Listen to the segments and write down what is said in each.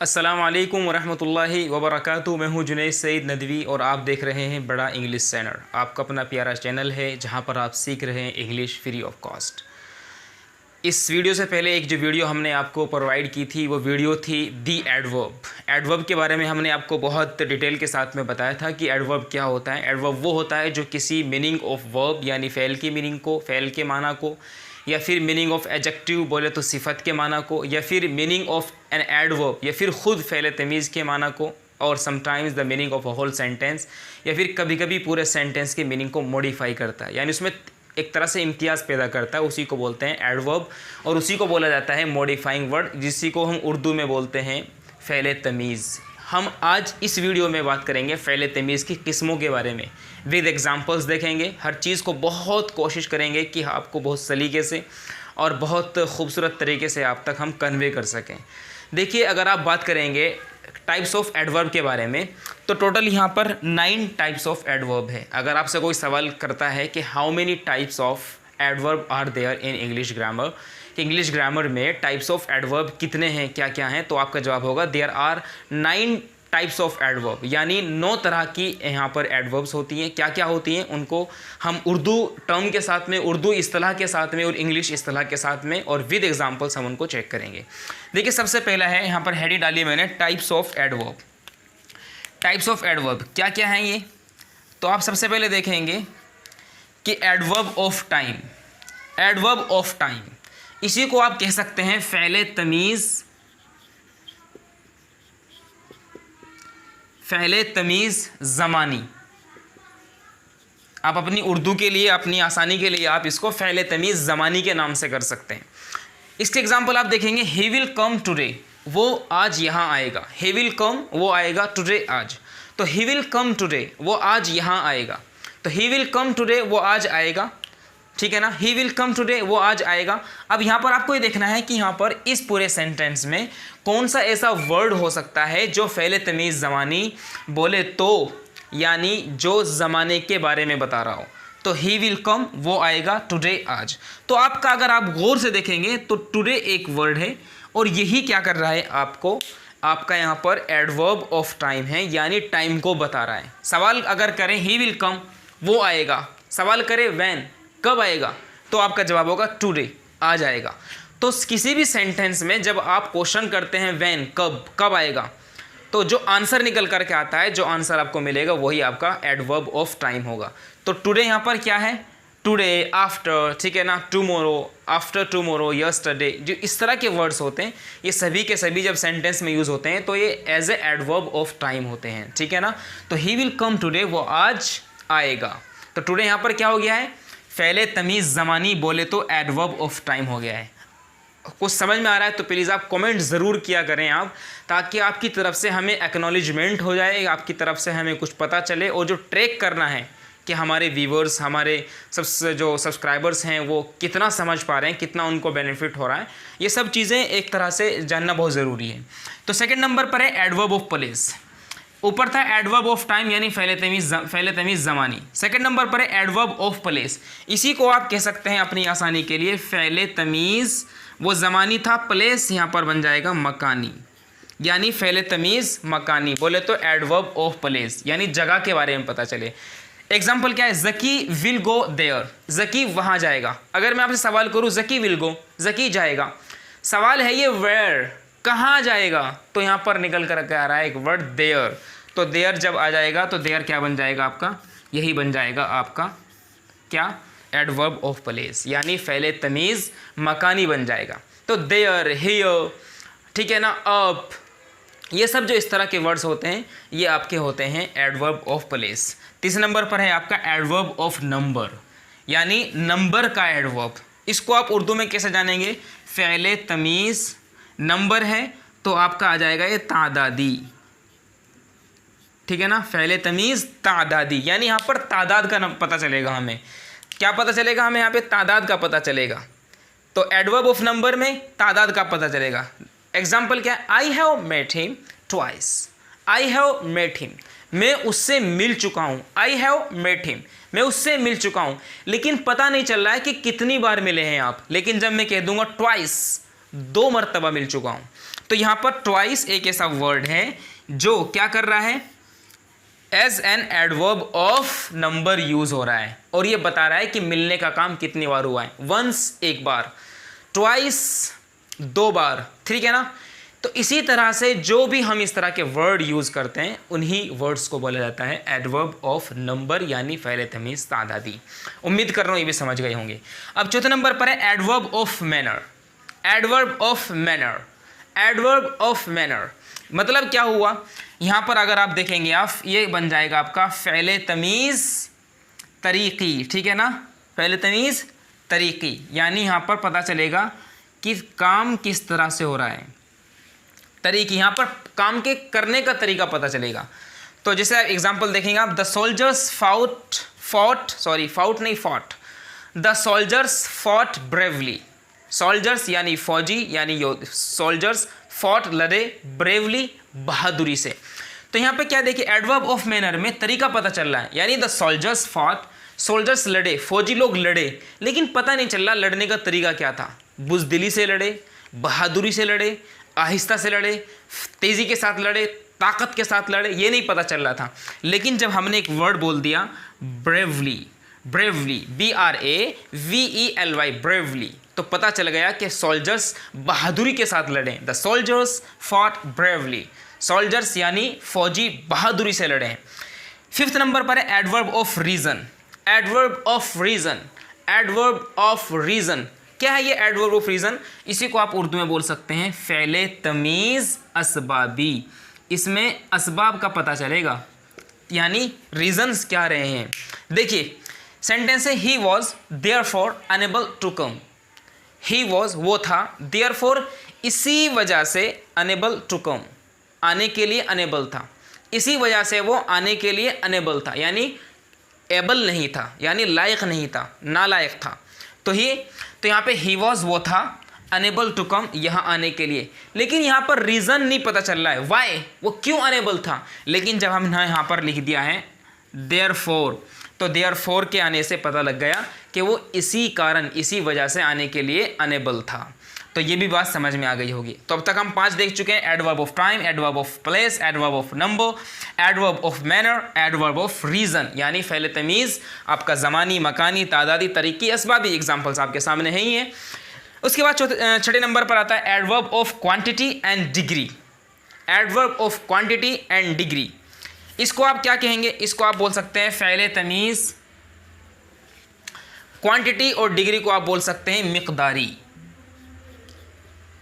अस्सलामु अलैकुम वरहमतुल्लाहि वबरकातुहू। मैं हूँ जुनैद सईद नदवी और आप देख रहे हैं बड़ा इंग्लिश चैनल। आपका अपना प्यारा चैनल है जहाँ पर आप सीख रहे हैं इंग्लिश फ्री ऑफ कॉस्ट। इस वीडियो से पहले एक जो वीडियो हमने आपको प्रोवाइड की थी वो वीडियो थी दी एडवर्ब। एडवर्ब के बारे में हमने आपको बहुत डिटेल के साथ में बताया था कि एडवर्ब क्या होता है। एडवर्ब वो होता है जो किसी मीनिंग ऑफ वर्ब यानी फ़ेल की मीनिंग को, फ़ेल के माना को, या फिर मीनिंग ऑफ एडजेक्टिव बोले तो सिफत के माना को, या फिर मीनिंग ऑफ एन एडवर्ब या फिर ख़ुद फ़ेल तमीज़ के माना को, और sometimes the meaning of a whole sentence, या फिर कभी कभी पूरे सेंटेंस के मीनिंग को मॉडिफाई करता है, यानी उसमें एक तरह से इम्तियाज़ पैदा करता है। उसी को बोलते हैं एडवर्ब और उसी को बोला जाता है मॉडिफाइंग वर्ड, जिसी को हम उर्दू में बोलते हैं फ़ेल तमीज़। हम आज इस वीडियो में बात करेंगे फ़ेल तमीज़ की किस्मों के बारे में, विद एग्जांपल्स देखेंगे। हर चीज़ को बहुत कोशिश करेंगे कि आपको बहुत सलीके से और बहुत खूबसूरत तरीके से आप तक हम कन्वे कर सकें। देखिए, अगर आप बात करेंगे टाइप्स ऑफ एडवर्ब के बारे में तो टोटल यहाँ पर 9 टाइप्स ऑफ एडवर्ब है। अगर आपसे कोई सवाल करता है कि how many types of adverb are there in English grammar, English grammar में टाइप्स ऑफ एडवर्ब कितने हैं, क्या क्या हैं, तो आपका जवाब होगा there are 9 types of adverb, यानी 9 तरह की यहाँ पर एडवर्ब्स होती हैं। क्या क्या होती हैं उनको हम उर्दू टर्म के साथ में, उर्दू इस्तिलाह के साथ में और इंग्लिश इस्तिलाह के साथ में और विद एग्जांपल्स हम उनको चेक करेंगे। देखिए, सबसे पहला है, यहाँ पर हेडिंग डाली मैंने, types of adverb. Types of adverb क्या क्या हैं ये, तो आप सबसे पहले देखेंगे कि adverb of time. Adverb of time, इसी को आप कह सकते हैं फ़ेल तमीज़, फ़ेल तमीज़ ज़मानी। आप अपनी उर्दू के लिए, अपनी आसानी के लिए आप इसको फ़ेल तमीज़ ज़मानी के नाम से कर सकते हैं। इसके एग्जाम्पल आप देखेंगे, ही विल कम टुडे, वो आज यहाँ आएगा। ही विल कम, वो आएगा, टुडे आज, तो ही विल कम टुडे, वो आज यहाँ आएगा। तो ही विल कम टुडे, वो आज आएगा, ठीक है ना। ही विल कम टुडे, वो आज आएगा। अब यहाँ पर आपको ये देखना है कि यहाँ पर इस पूरे सेंटेंस में कौन सा ऐसा वर्ड हो सकता है जो फ़ेल तमीज़ ज़मानी बोले तो, यानी जो ज़माने के बारे में बता रहा हो। तो ही विल कम, वो आएगा, टुडे आज। तो आपका अगर आप गौर से देखेंगे तो टुडे एक वर्ड है और यही क्या कर रहा है आपको, आपका यहाँ पर एडवर्ब ऑफ टाइम है, यानी टाइम को बता रहा है। सवाल अगर करें ही विल कम, वो आएगा, सवाल करें व्हेन, कब आएगा, तो आपका जवाब होगा टुडे, आज आएगा। तो किसी भी सेंटेंस में जब आप क्वेश्चन करते हैं व्हेन, कब आएगा, तो जो आंसर निकल करके आता है, जो आंसर आपको मिलेगा वही आपका एडवर्ब ऑफ टाइम होगा। तो टुडे यहाँ पर क्या है, टुडे, आफ्टर, ठीक है ना, टुमोरो, आफ्टर टुमोरो, यस्टरडे, जो इस तरह के वर्ड्स होते हैं ये सभी के सभी जब सेंटेंस में यूज़ होते हैं तो ये as a adverb of time होते हैं, ठीक है ना। तो ही विल कम टुडे, वो आज आएगा। तो टुडे यहाँ पर क्या हो गया है, फ़ेल तमीज़ ज़मानी बोले तो एडवर्ब ऑफ टाइम हो गया है। कुछ समझ में आ रहा है तो प्लीज़ आप कमेंट ज़रूर किया करें आप, ताकि आपकी तरफ से हमें एक्नॉलेजमेंट हो जाए, आपकी तरफ से हमें कुछ पता चले, और जो ट्रैक करना है कि हमारे व्यूवर्स, हमारे जो सब्सक्राइबर्स हैं वो कितना समझ पा रहे हैं, कितना उनको बेनिफिट हो रहा है, ये सब चीज़ें एक तरह से जानना बहुत ज़रूरी है। तो सेकेंड नंबर पर है एडवर्ब ऑफ प्लेस। ऊपर था एडवर्ब ऑफ टाइम यानी फ़ेल तमीज़ ज़मानी। सेकंड नंबर पर है एडवर्ब ऑफ प्लेस, इसी को आप कह सकते हैं अपनी आसानी के लिए फ़ेल तमीज़, वो ज़मानी था, प्लेस यहाँ पर बन जाएगा मकानी, यानी फ़ेल तमीज़ मकानी बोले तो एडवर्ब ऑफ प्लेस, यानी जगह के बारे में पता चले। एग्जाम्पल क्या है, Zaki will go there, Zaki वहाँ जाएगा। अगर मैं आपसे सवाल करूँ ज़की विल गो, ज़की जाएगा, सवाल है ये वेयर, कहाँ जाएगा, तो यहाँ पर निकल कर आ रहा है एक वर्ड देयर। तो देयर जब आ जाएगा तो देयर क्या बन जाएगा आपका, यही बन जाएगा आपका क्या, एडवर्ब ऑफ प्लेस, यानी फ़ेल तमीज़ मकानी बन जाएगा। तो देयर, हियर, ठीक है ना, अप, ये सब जो इस तरह के वर्ड्स होते हैं ये आपके होते हैं एडवर्ब ऑफ प्लेस। तीसरे नंबर पर है आपका एडवर्ब ऑफ नंबर, यानी नंबर का एडवर्ब। इसको आप उर्दू में कैसे जानेंगे, फ़ेल तमीज़ नंबर है तो आपका आ जाएगा ये तादादी, ठीक है ना, फ़ेल तमीज़ तादादी, यानी यहाँ पर तादाद का पता चलेगा हमें। क्या पता चलेगा हमें, यहाँ पे तादाद का पता चलेगा। तो एडवर्ब ऑफ नंबर में तादाद का पता चलेगा। एग्जाम्पल क्या है, I have met him twice, I have met him, मैं उससे मिल चुका हूँ, आई हैव मेट हिम, मैं उससे मिल चुका हूँ, लेकिन पता नहीं चल रहा है कि कितनी बार मिले हैं आप। लेकिन जब मैं कह दूंगा ट्वाइस, 2 मरतबा मिल चुका हूँ, तो यहाँ पर ट्वाइस एक ऐसा वर्ड है जो क्या कर रहा है, as an adverb of number use हो रहा है और ये बता रहा है कि मिलने का काम कितनी बार हुआ है। वंस एक बार, ट्वाइस दो बार, ठीक है ना। तो इसी तरह से जो भी हम इस तरह के वर्ड यूज करते हैं उन्हीं वर्ड्स को बोला जाता है एडवर्ब ऑफ नंबर यानी फ़ेल तमीज़ तादादी। उम्मीद कर रहा हूँ ये भी समझ गए होंगे। अब चौथे नंबर पर है adverb of manner. Adverb of manner, adverb of manner मतलब क्या हुआ, यहाँ पर अगर आप देखेंगे आप, ये बन जाएगा आपका फ़ेल तमीज़ तरीक़ी, ठीक है ना। फ़ेल तमीज़ तरीक़ी यानी यहाँ पर पता चलेगा कि काम किस तरह से हो रहा है, तरीक़ी, यहाँ पर काम के करने का तरीका पता चलेगा। तो जैसे आप एग्जाम्पल देखेंगे आप, the soldiers fought, the soldiers fought bravely. Soldiers यानी फौजी यानी सोल्जर्स, फॉट लड़े, ब्रेवली बहादुरी से। तो यहाँ पे क्या देखिए, एडवर्ब ऑफ मैनर में तरीका पता चल रहा है, यानी द सोल्जर्स फॉट, सोल्जर्स लड़े, फौजी लोग लड़े, लेकिन पता नहीं चल रहा लड़ने का तरीका क्या था। बुज़दिली से लड़े, बहादुरी से लड़े, आहिस्ता से लड़े, तेज़ी के साथ लड़े, ताकत के साथ लड़े, ये नहीं पता चल रहा था। लेकिन जब हमने एक वर्ड बोल दिया ब्रेवली, ब्रेवली BRAVELY, ब्रेवली, तो पता चल गया कि सोल्जर्स बहादुरी के साथ लड़े। The soldiers fought bravely, soldiers यानी फौजी बहादुरी से लड़े। फिफ्थ नंबर पर है adverb of reason. Adverb of reason, adverb of reason क्या है ये एडवर्ब ऑफ रीज़न? इसी को आप उर्दू में बोल सकते हैं फ़ेल तमीज़ असबाबी। इसमें असबाब का पता चलेगा, यानी रीजंस क्या रहे हैं। देखिए सेंटेंस है, he was therefore unable to come. He was वो था, देयरफॉर इसी वजह से, अनेबल टू कम आने के लिए अनेबल था, इसी वजह से वो आने के लिए अनेबल था, यानी एबल नहीं था, यानी लायक नहीं था, नालायक था। तो यहाँ पे ही वॉज वो था, अनेबल टू कम यहाँ आने के लिए, लेकिन यहाँ पर रीज़न नहीं पता चल रहा है, वाई, वो क्यों अनेबल था। लेकिन जब हम यहाँ पर लिख दिया है देयरफॉर, तो देयरफॉर के आने से पता लग गया कि वो इसी कारण, इसी वजह से आने के लिए अनेबल था। तो ये भी बात समझ में आ गई होगी। तो अब तक हम 5 देख चुके हैं, adverb of time, adverb of place, adverb of number, adverb of manner, adverb of reason यानी फ़ेल तमीज़, आपका ज़मानी, मकानी, तादादी, तरीक़ी, असबाबी एग्जाम्पल्स आपके सामने है ही हैं। उसके बाद छठे नंबर पर आता है adverb of quantity and degree. Adverb of quantity and degree, इसको आप क्या कहेंगे, इसको आप बोल सकते हैं फ़ेल तमीज़। क्वांटिटी और डिग्री को आप बोल सकते हैं मिक़दारी।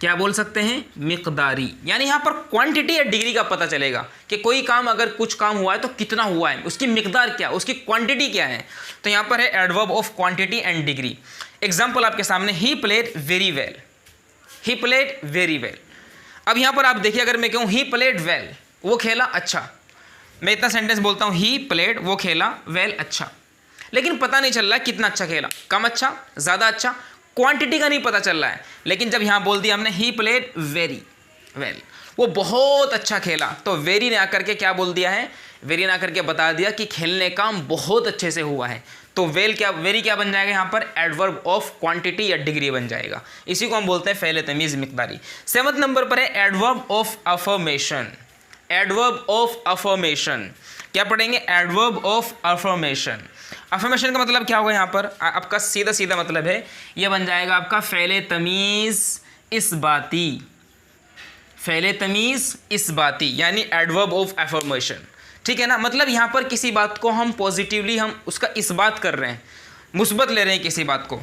क्या बोल सकते हैं, मिक़दारी, यानी यहाँ पर क्वांटिटी या डिग्री का पता चलेगा कि कोई काम, अगर कुछ काम हुआ है तो कितना हुआ है, उसकी मिक़दार क्या, उसकी क्वांटिटी क्या है। तो यहाँ पर है adverb of quantity and degree. Example आपके सामने, he played very well, he played very well. अब यहाँ पर आप देखिए, अगर मैं कहूँ ही प्लेड वेल, वो खेला अच्छा, मैं इतना सेंटेंस बोलता हूँ ही प्लेड, वो खेला, वेल अच्छा, लेकिन पता नहीं चल रहा है कितना अच्छा खेला, कम अच्छा, ज़्यादा अच्छा, क्वांटिटी का नहीं पता चल रहा है। लेकिन जब यहाँ बोल दिया हमने ही प्लेड वेरी वेल, वो बहुत अच्छा खेला, तो वेरी ना करके क्या बोल दिया है, वेरी ना करके बता दिया कि खेलने का बहुत अच्छे से हुआ है। तो वेल क्या, वेरी क्या बन जाएगा यहाँ पर, एडवर्ब ऑफ क्वांटिटी या डिग्री बन जाएगा। इसी को हम बोलते हैं फ़ेल तमीज़ मिक़दारी। 7वें नंबर पर है adverb of affirmation. Adverb of affirmation क्या पढ़ेंगे, एडवर्ब ऑफ अफर्मेशन। अफर्मेशन का मतलब क्या होगा, यहाँ पर आपका सीधा सीधा मतलब है, ये बन जाएगा आपका फ़ेल तमीज़ इस्बाती। फ़ेल तमीज़ इस्बाती यानी एडवर्ब ऑफ अफर्मेशन, ठीक है ना। मतलब यहाँ पर किसी बात को हम पॉजिटिवली, हम उसका इस्बात कर रहे हैं, मुस्बत ले रहे हैं, किसी बात को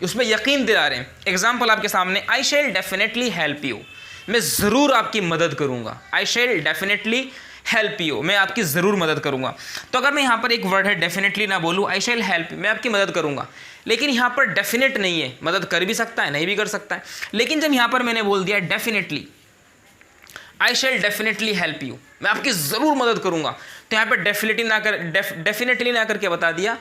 उसमें यकीन दिला रहे हैं। एग्जाम्पल आपके सामने, आई शैल डेफिनेटली हेल्प यू, मैं ज़रूर आपकी मदद करूँगा। आई शैल डेफिनेटली हेल्प यू, मैं आपकी ज़रूर मदद करूँगा। तो अगर मैं यहाँ पर एक वर्ड है डेफिनेटली ना बोलूँ, आई शैल हेल्प, मैं आपकी मदद करूँगा, लेकिन यहाँ पर डेफिनेट नहीं है, मदद कर भी सकता है, नहीं भी कर सकता है। लेकिन जब यहाँ पर मैंने बोल दिया definitely, I shall definitely help you, मैं आपकी ज़रूर मदद करूँगा, तो यहाँ पर डेफिनेटली ना करके बता दिया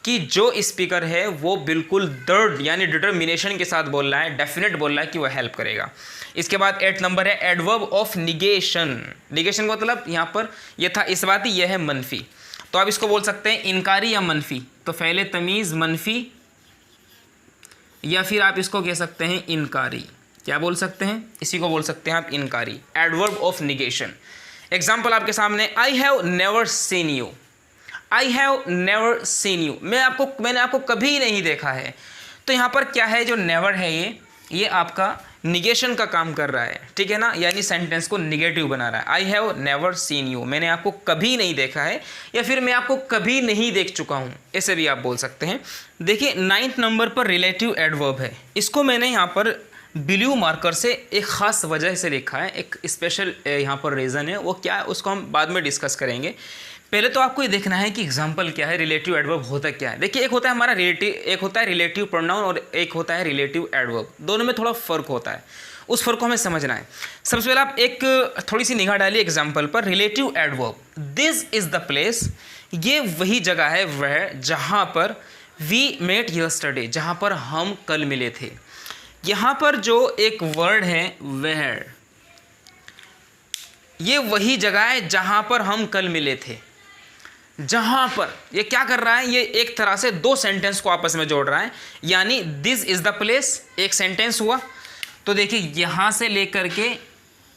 कि जो स्पीकर है वो बिल्कुल दृढ़ यानी डिटर्मिनेशन के साथ बोल रहा है, डेफिनेट बोल रहा है कि वो हेल्प करेगा। इसके बाद 8 नंबर है एडवर्ब ऑफ निगेशन। निगेशन का मतलब यहाँ पर ये था इस्बाती, यह है मनफी, तो आप इसको बोल सकते हैं इनकारी या मनफी। तो फ़ेल तमीज़ मनफी, या फिर आप इसको कह सकते हैं इनकारी, क्या बोल सकते हैं, इसी को बोल सकते हैं आप इनकारी, एडवर्ब ऑफ निगेशन। एग्जाम्पल आपके सामने, I have never seen you, I have never seen you, मैंने आपको कभी नहीं देखा है। तो यहाँ पर क्या है, जो नेवर है ये आपका निगेशन का काम कर रहा है, ठीक है ना, यानी सेंटेंस को निगेटिव बना रहा है। I have never seen you, मैंने आपको कभी नहीं देखा है, या फिर मैं आपको कभी नहीं देख चुका हूँ, ऐसे भी आप बोल सकते हैं। देखिए 9th नंबर पर रिलेटिव एडवर्ब है, इसको मैंने यहाँ पर ब्लू मार्कर से एक ख़ास वजह से लिखा है, एक स्पेशल यहाँ पर रीज़न है, वो क्या है उसको हम बाद में डिस्कस करेंगे। पहले तो आपको ये देखना है कि एग्जाम्पल क्या है, रिलेटिव एडवर्ब होता क्या है। देखिए एक होता है हमारा रिलेटिव, एक होता है रिलेटिव प्रोनाउन और एक होता है रिलेटिव एडवर्ब, दोनों में थोड़ा फ़र्क होता है, उस फ़र्क को हमें समझना है। सबसे पहले आप एक थोड़ी सी निगाह डालिए एग्जाम्पल पर। Relative adverb, this is the place, ये वही जगह है वह जहाँ पर वी मेट यस्टरडे, जहाँ पर हम कल मिले थे। यहाँ पर जो एक वर्ड है वेयर, ये वही जगह है जहाँ पर हम कल मिले थे। जहाँ पर ये क्या कर रहा है, ये एक तरह से दो सेंटेंस को आपस में जोड़ रहा है, यानी दिस इज़ द प्लेस एक सेंटेंस हुआ, तो देखिए यहाँ से लेकर के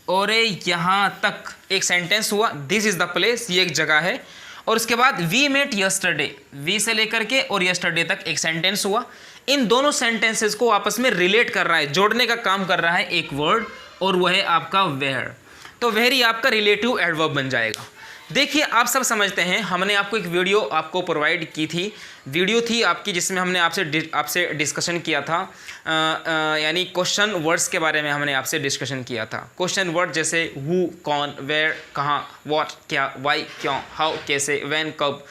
और यहाँ तक एक सेंटेंस हुआ, दिस इज़ द प्लेस ये एक जगह है, और उसके बाद वी मेट यस्टरडे, वी से लेकर के और यस्टरडे तक एक सेंटेंस हुआ। इन दोनों सेंटेंसेस को आपस में रिलेट कर रहा है, जोड़ने का काम कर रहा है एक वर्ड, और वह है आपका वेयर। तो वेयर ही आपका रिलेटिव एडवर्ब बन जाएगा। देखिए आप सब समझते हैं, हमने आपको एक वीडियो आपको प्रोवाइड की थी, वीडियो थी आपकी जिसमें हमने आपसे डिस्कशन किया था, यानी क्वेश्चन वर्ड्स के बारे में हमने आपसे डिस्कशन किया था। क्वेश्चन वर्ड जैसे हु, कौन, वेयर, कहाँ, व्हाट, क्या, वाई, क्यों, हाउ, कैसे, व्हेन, कब।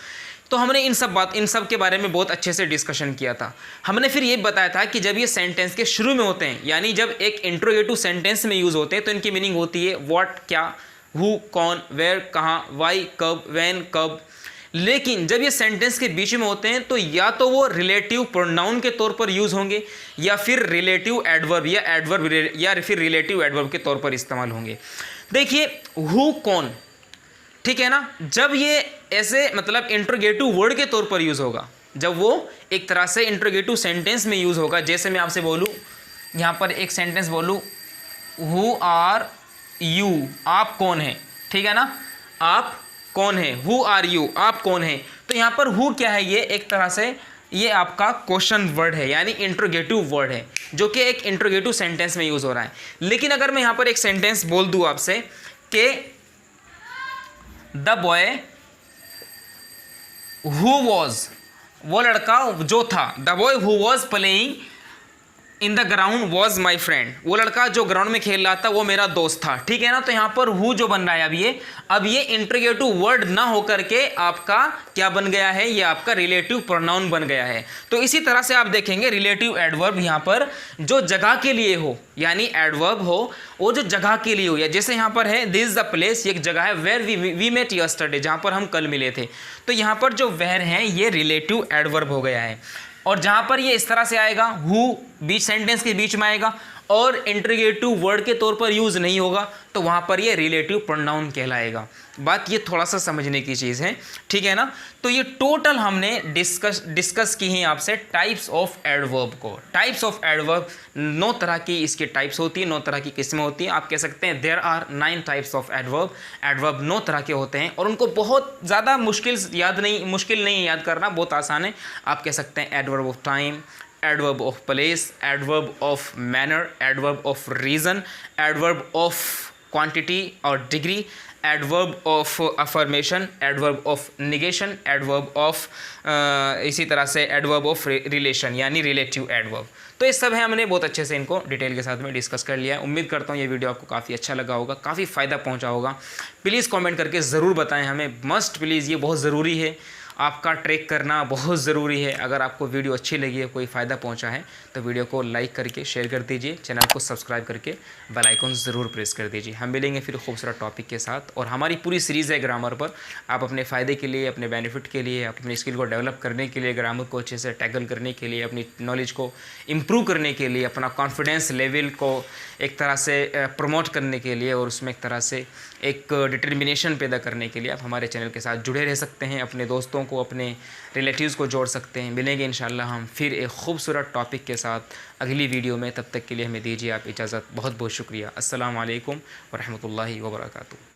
तो हमने इन सब के बारे में बहुत अच्छे से डिस्कशन किया था। हमने फिर ये बताया था कि जब ये सेंटेंस के शुरू में होते हैं, यानी जब एक इंट्रोगेटिव सेंटेंस में यूज़ होते हैं, तो इनकी मीनिंग होती है व्हाट क्या, हु कौन, वेयर कहाँ, वाई कब, व्हेन कब। लेकिन जब ये सेंटेंस के बीच में होते हैं तो या तो वो रिलेटिव प्रोनाउन के तौर पर यूज़ होंगे, या फिर रिलेटिव एडवर्ब या फिर रिलेटिव एडवर्ब के तौर पर इस्तेमाल होंगे। देखिए हु कौन, ठीक है ना, जब ये ऐसे मतलब इंट्रोगेटिव वर्ड के तौर पर यूज़ होगा, जब वो एक तरह से इंट्रोगेटिव सेंटेंस में यूज़ होगा, जैसे मैं आपसे बोलूँ यहाँ पर एक सेंटेंस बोलूँ, हु आर यू, आप कौन है, ठीक है ना, आप कौन है, हु आर यू, आप कौन है। तो यहाँ पर हु क्या है, ये एक तरह से ये आपका क्वेश्चन वर्ड है, यानी इंट्रोगेटिव वर्ड है, जो कि एक इंट्रोगेटिव सेंटेंस में यूज़ हो रहा है। लेकिन अगर मैं यहाँ पर एक सेंटेंस बोल दूँ आपसे कि द बॉय हु वॉज, वो लड़का जो था, the boy who was playing in the ground was my friend, वो लड़का जो ग्राउंड में खेल रहा था वो मेरा दोस्त था, ठीक है ना। तो यहाँ पर हु जो बन रहा है अब ये इंट्रोगेटिव वर्ड ना होकर के आपका क्या बन गया है, ये आपका रिलेटिव प्रोनाउन बन गया है। तो इसी तरह से आप देखेंगे रिलेटिव एडवर्ब यहाँ पर जो जगह के लिए हो, यानी एडवर्ब हो वो जो जगह के लिए हो, या जैसे यहाँ पर है दिस इज द प्लेस, ये एक जगह है, वेयर वी मेट यस्टरडे, जहाँ पर हम कल मिले थे। तो यहाँ पर जो वेयर है ये रिलेटिव एडवर्ब हो गया है, और जहाँ पर ये इस तरह से आएगा, हु बीच सेंटेंस के बीच में आएगा और इंट्रोगेटिव वर्ड के तौर पर यूज़ नहीं होगा, तो वहाँ पर ये रिलेटिव प्रोनाउन कहलाएगा। बात ये थोड़ा सा समझने की चीज़ है, ठीक है ना। तो ये टोटल हमने डिस्कस की हैं आपसे टाइप्स ऑफ एडवर्ब को। टाइप्स ऑफ एडवर्ब 9 तरह की इसकी टाइप्स होती है, 9 तरह की किस्में होती हैं। आप कह सकते हैं there are 9 types of adverb. Adverb 9 तरह के होते हैं और उनको बहुत ज़्यादा मुश्किल नहीं याद करना, बहुत आसान है। आप कह सकते हैं adverb of time, adverb of place, adverb of manner, adverb of reason, adverb of quantity और degree, adverb of affirmation, adverb of negation, adverb of इसी तरह से एडवर्ब ऑफ रिलेशन यानी रिलेटिव एडवर्ब। तो ये सब है, हमने बहुत अच्छे से इनको डिटेल के साथ में डिस्कस कर लिया है। उम्मीद करता हूँ ये वीडियो आपको काफ़ी अच्छा लगा होगा, काफ़ी फ़ायदा पहुँचा होगा। प्लीज़ कमेंट करके ज़रूर बताएं हमें, मस्ट प्लीज़, ये बहुत ज़रूरी है, आपका ट्रैक करना बहुत ज़रूरी है। अगर आपको वीडियो अच्छी लगी है, कोई फ़ायदा पहुंचा है, तो वीडियो को लाइक करके शेयर कर दीजिए, चैनल को सब्सक्राइब करके बेल आइकन ज़रूर प्रेस कर दीजिए। हम मिलेंगे फिर खूबसूरत टॉपिक के साथ, और हमारी पूरी सीरीज़ है ग्रामर पर। आप अपने फ़ायदे के लिए, अपने बेनिफिट के लिए, अपनी स्किल को डेवलप करने के लिए, ग्रामर को अच्छे से टैकल करने के लिए, अपनी नॉलेज को इम्प्रूव करने के लिए, अपना कॉन्फिडेंस लेवल को एक तरह से प्रमोट करने के लिए, और उसमें एक तरह से एक डिटर्मिनेशन पैदा करने के लिए आप हमारे चैनल के साथ जुड़े रह सकते हैं। अपने दोस्तों को, अपने रिलेटिव्स को जोड़ सकते हैं। मिलेंगे इंशाल्लाह हम फिर एक खूबसूरत टॉपिक के साथ अगली वीडियो में। तब तक के लिए हमें दीजिए आप इजाज़त। बहुत बहुत शुक्रिया। अस्सलामु अलैकुम व रहमतुल्लाहि व बरकातुहू।